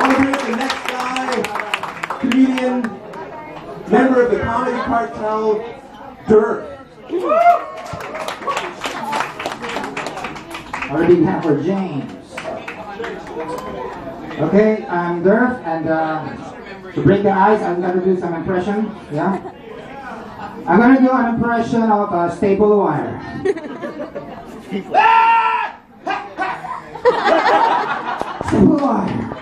Celebrate the next guy, comedian, member of the comedy Cartel, Dirk. Or big hand for James. Okay, I'm Dirk, and to break the ice, I'm gonna do some impression. Yeah, I'm gonna do an impression of a staple wire. Staple wire.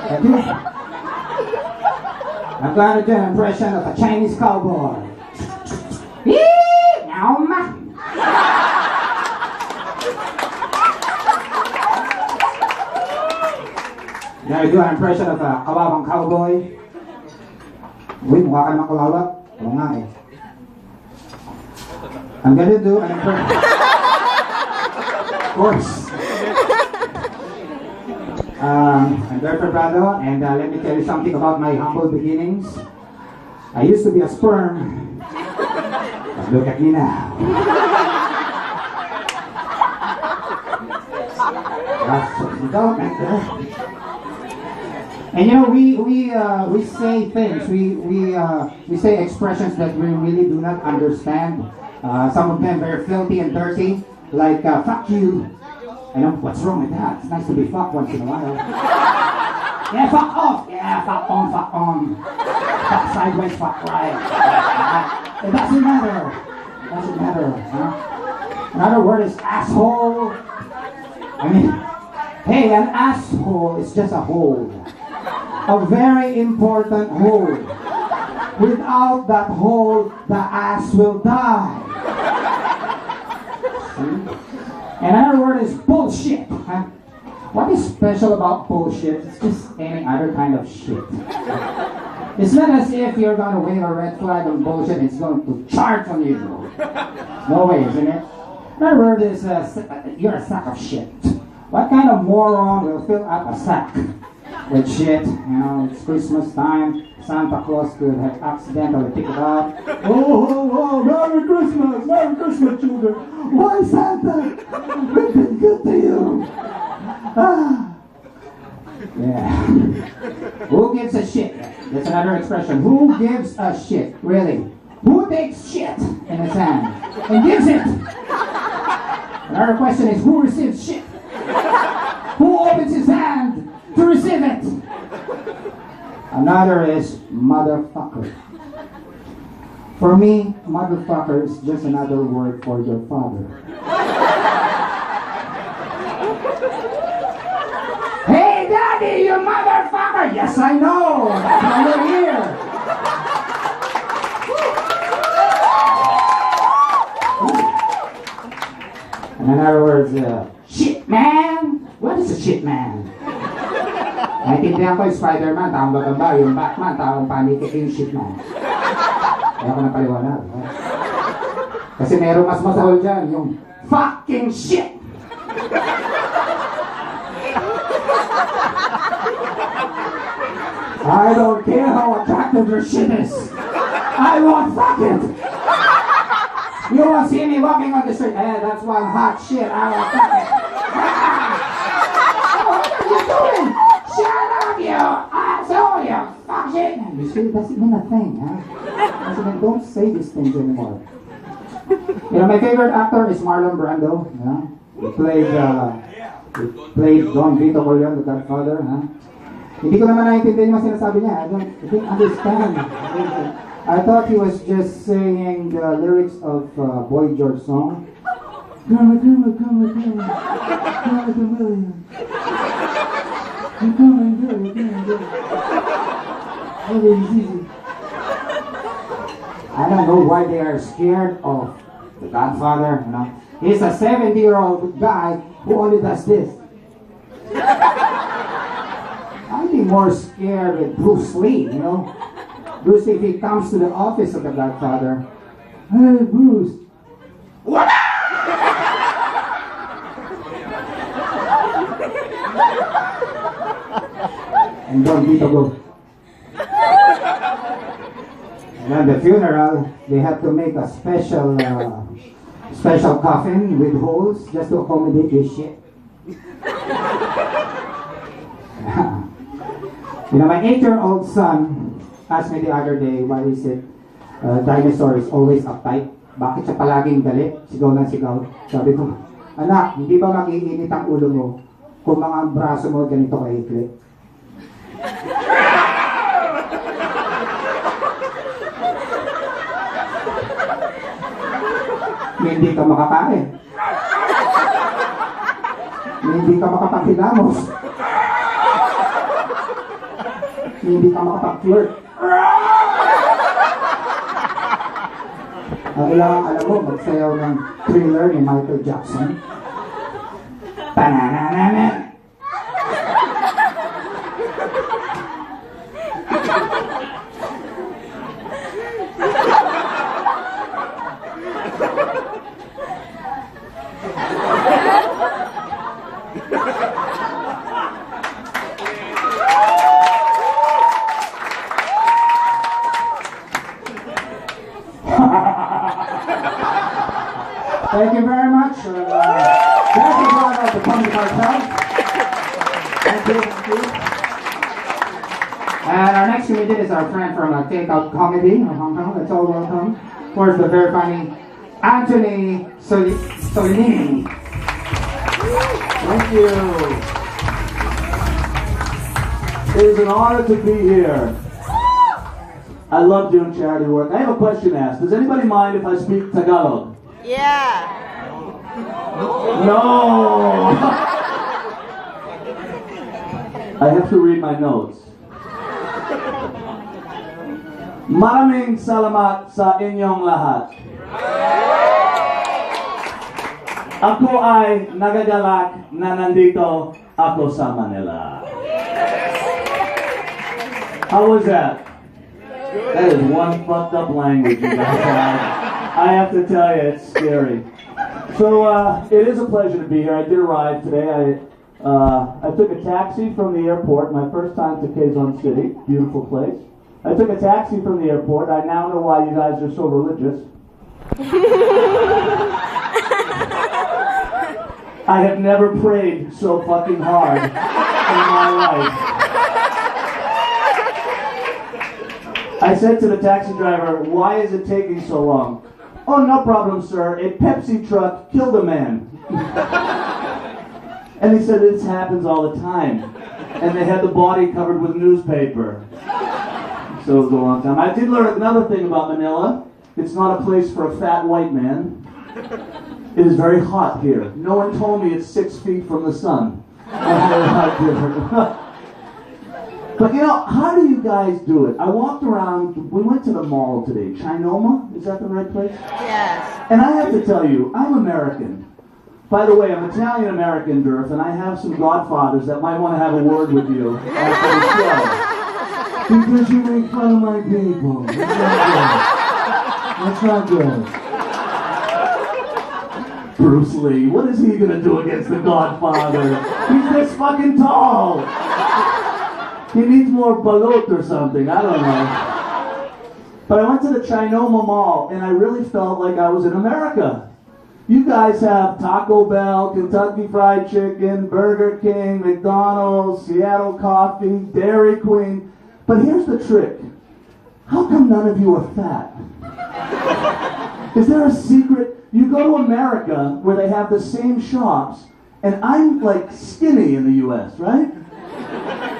Okay. I'm gonna do an impression of a Chinese cowboy. Now, Now I do an impression of a kawawang cowboy. Uy, mukha ka naman kawawa. Oo nga eh. I'm gonna do an impression. Of course. I'm Dr. Prado, and let me tell you something about my humble beginnings. I used to be a sperm, but look at me now. That's development there. And you know, we say things, we say expressions that we really do not understand. Some of them very filthy and dirty, like fuck you. I know, what's wrong with that? It's nice to be fucked once in a while. Yeah, fuck off. Yeah, fuck on, fuck on. Fuck sideways, fuck right. It doesn't matter. It doesn't matter. Huh? Another word is asshole. I mean, hey, an asshole is just a hole. A very important hole. Without that hole, the ass will die. See? Another word is bullshit. Huh? What is special about bullshit? It's just any other kind of shit. It's not as if you're going to wave a red flag on bullshit and it's going to charge on you. No way, isn't it? Another word is you're a sack of shit. What kind of moron will fill up a sack with shit? You know, it's Christmas time. Santa Claus could have accidentally picked it up. Oh, Merry Christmas, children. Why, Santa? We've been good to you. Yeah. Who gives a shit? That's another expression. Who gives a shit? Really? Who takes shit in his hand and gives it? Another question is, who receives shit? Who opens his hand to receive it? Another is motherfucker. For me, motherfucker is just another word for your father. Hey, Daddy, you motherfucker! Yes, I know. That's why you're here. In other words, shit man. What is a shit man? Naintindihan ko yung Spider-Man, taong bababa, yung Batman, taong panikit yung shit man. Kaya ko napaliwanag. Kasi meron mas masahol dyan, yung fucking shit! I don't care how attractive your shit is. I won't fuck it! You won't see me walking on the street. Hey, that's one hot shit. I won't fuck it. What are you doing? Shut up, you asshole, you fuck shit. You see, that's even a thing, huh? I said, don't say these things anymore. You know, my favorite actor is Marlon Brando. Yeah? He played Don Vito Corleone, the Godfather. Huh? Hindi ko naman naiintindihan yung sinasabi niya. I didn't understand. I thought he was just singing the lyrics of Boy George song. Come, come, come, come, come, come, I don't know why they are scared of the Godfather. You know, he's a 70-year-old guy who only does this. I'd be more scared with Bruce Lee. You know, Bruce Lee, if he comes to the office of the Godfather, hey Bruce, what? And Don Vito goes. And at the funeral, they have to make a special coffin with holes just to accommodate his shit. You know, my 8-year-old son asked me the other day, why is it dinosaur is always uptight? Bakit siya palaging galit? Sigaw ng sigaw. Sabi ko, anak, hindi ba mag-iinit ang ulo mo kung mga braso mo ganito kaikli? Hindi ka makakain. Hindi ka makapagkilamos. Hindi ka makapag-flirt. Kailangan alam mo, magsayaw ng Thriller ni Michael Jackson. Pananananan! Thank you very much. That's the one of the Comedy Cartel. Thank you. And our next comedian is our friend from Takeout Comedy of Hong Kong. Let's all welcome, of course, the very funny Anthony Solinini. Thank you. It is an honor to be here. I love doing charity work. I have a question to ask. Does anybody mind if I speak Tagalog? Yeah. No! I have to read my notes. Maraming salamat sa inyong lahat. Ako ay nagagalak na nandito ako sa Manila. How was that? That is one fucked up language you guys have. I have to tell you, it's scary. So it is a pleasure to be here. I did arrive today. I took a taxi from the airport. My first time to Quezon City, beautiful place. I took a taxi from the airport. I now know why you guys are so religious. I have never prayed so fucking hard in my life. I said to the taxi driver, "Why is it taking so long?" "Oh, no problem, sir. A Pepsi truck killed a man." And he said, "This happens all the time." And they had the body covered with newspaper. So it was a long time. I did learn another thing about Manila. It's not a place for a fat white man. It is very hot here. No one told me it's 6 feet from the sun. But you know, how do you guys do it? I walked around, we went to the mall today. Chinoma? Is that the right place? Yes. And I have to tell you, I'm American. By the way, I'm Italian-American, Durf, and I have some godfathers that might want to have a word with you after the show. Because you make fun of my people. That's not good. Bruce Lee, what is he going to do against the godfather? He's this fucking tall. He needs more balut or something, I don't know. But I went to the Chinoma Mall, and I really felt like I was in America. You guys have Taco Bell, Kentucky Fried Chicken, Burger King, McDonald's, Seattle Coffee, Dairy Queen. But here's the trick. How come none of you are fat? Is there a secret? You go to America, where they have the same shops, and I'm like skinny in the U.S., right?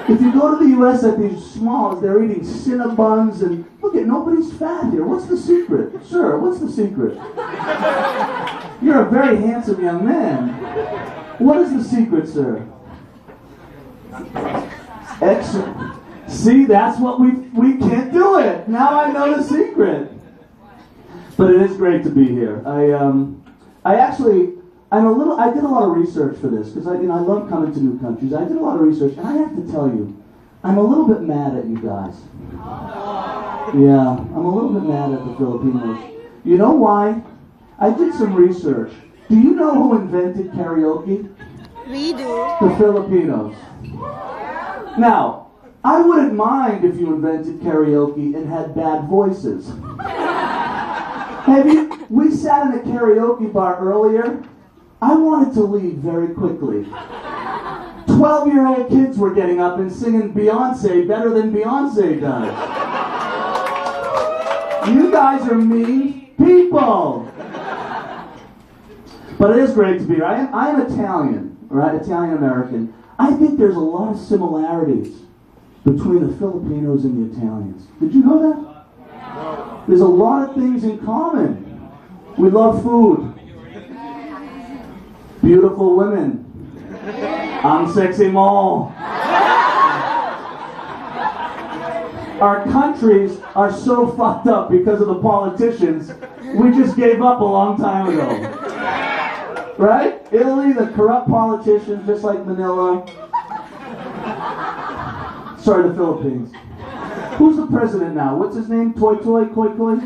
If you go to the U.S. at these smalls, they're eating Cinnabons and look at nobody's fat here. What's the secret? Sir, what's the secret? You're a very handsome young man. What is the secret, sir? Excellent. See, that's what we can't do it. Now I know the secret. But it is great to be here. I did a lot of research for this because I love coming to new countries. I did a lot of research, and I have to tell you, I'm a little bit mad at you guys. Yeah, I'm a little bit mad at the Filipinos. You know why? I did some research. Do you know who invented karaoke? We do. The Filipinos. Now, I wouldn't mind if you invented karaoke and had bad voices. We sat in a karaoke bar earlier. I wanted to leave very quickly. 12 12-year-old kids were getting up and singing Beyonce better than Beyonce does. You guys are mean people. But it is great to be here. I'm Italian, right? Italian-American. I think there's a lot of similarities between the Filipinos and the Italians. Did you know that? There's a lot of things in common. We love food. Beautiful women. I'm sexy mole. Our countries are so fucked up because of the politicians, we just gave up a long time ago. Right? Italy, the corrupt politicians, just like Manila. Sorry, the Philippines. Who's the president now? What's his name? Toy Toy? Koi Koi?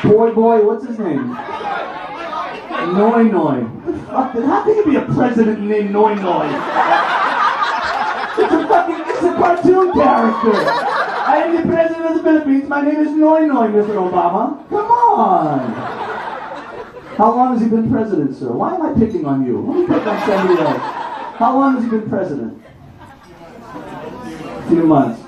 Boy Boy, what's his name? Noi Noi. How can you be a president named Noi Noi? It's a cartoon character. I am the president of the Philippines. My name is Noi Noi, Mr. Obama. Come on. How long has he been president, sir? Why am I picking on you? Let me pick on somebody else. How long has he been president? A few months.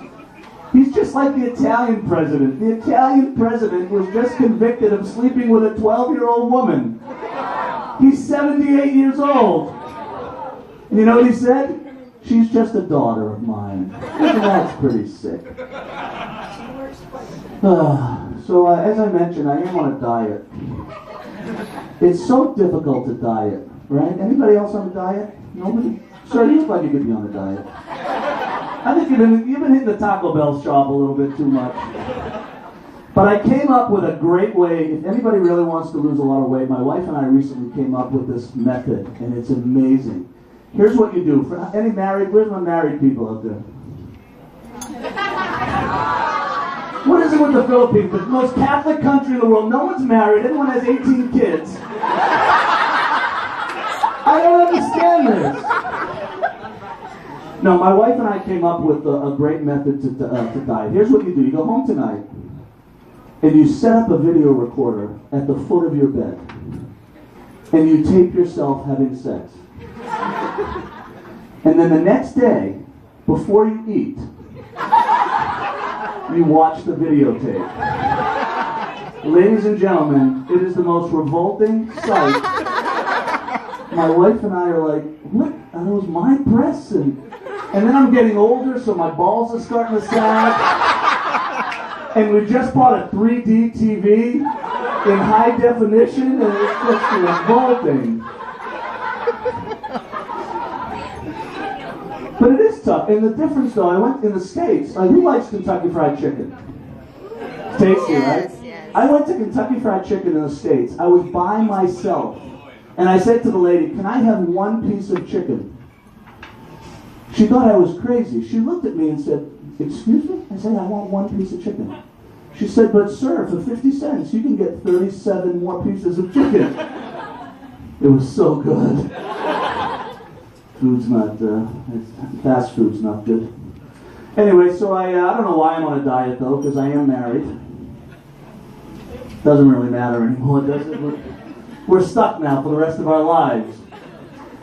He's just like the Italian president. The Italian president was just convicted of sleeping with a 12-year-old woman. He's 78 years old. And you know what he said? She's just a daughter of mine. That's pretty sick. So as I mentioned, I am on a diet. It's so difficult to diet, right? Anybody else on a diet? Nobody? Sir, you look like you could be on a diet. I think you've been hitting the Taco Bell shop a little bit too much. But I came up with a great way. If anybody really wants to lose a lot of weight, my wife and I recently came up with this method, and it's amazing. Here's what you do. For any married, where's my married people out there? What is it with the Philippines? The most Catholic country in the world. No one's married. Everyone has 18 kids. I don't understand this. No, my wife and I came up with a great method to diet. Here's what you do. You go home tonight, and you set up a video recorder at the foot of your bed, and you tape yourself having sex. And then the next day, before you eat, you watch the videotape. Ladies and gentlemen, it is the most revolting sight. My wife and I are like, what are those, my breasts? And then I'm getting older, so my balls are starting to sag. And we just bought a 3D TV in high definition, and it's just revolting. But it is tough. And the difference, though, I went in the States. Who likes Kentucky Fried Chicken? Tasty, right? Yes. I went to Kentucky Fried Chicken in the States. I was by myself. And I said to the lady, can I have one piece of chicken? She thought I was crazy. She looked at me and said, excuse me? I said, I want one piece of chicken. She said, but sir, for 50 cents, you can get 37 more pieces of chicken. It was so good. Food's not, fast food's not good. Anyway, so I don't know why I'm on a diet, though, because I am married. Doesn't really matter anymore, does it? We're stuck now for the rest of our lives.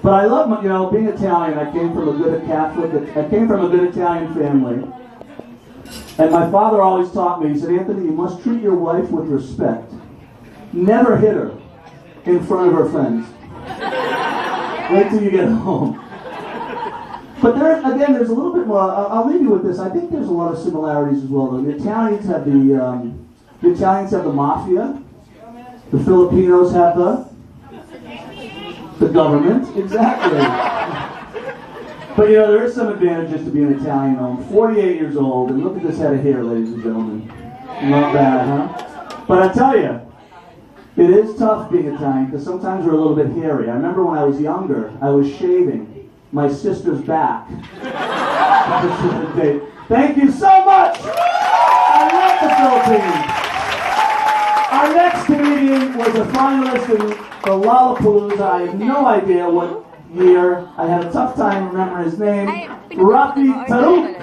But I love, being Italian. I came from a good Italian family. And my father always taught me, he said, Anthony, you must treat your wife with respect. Never hit her in front of her friends. Wait till you get home. But there's a little bit more. I'll leave you with this. I think there's a lot of similarities as well, though. The Italians have the mafia. The Filipinos have the government. Exactly. But there is some advantages to being Italian. I'm 48 years old, and look at this head of hair, ladies and gentlemen. Not bad, huh? But I tell you, it is tough being Italian, because sometimes we're a little bit hairy. I remember when I was younger, I was shaving my sister's back. Thank you so much! I love the Philippines! Our next comedian was a finalist in the Lollapalooza. I have no idea what year. I had a tough time remembering his name. Rafi Taruk.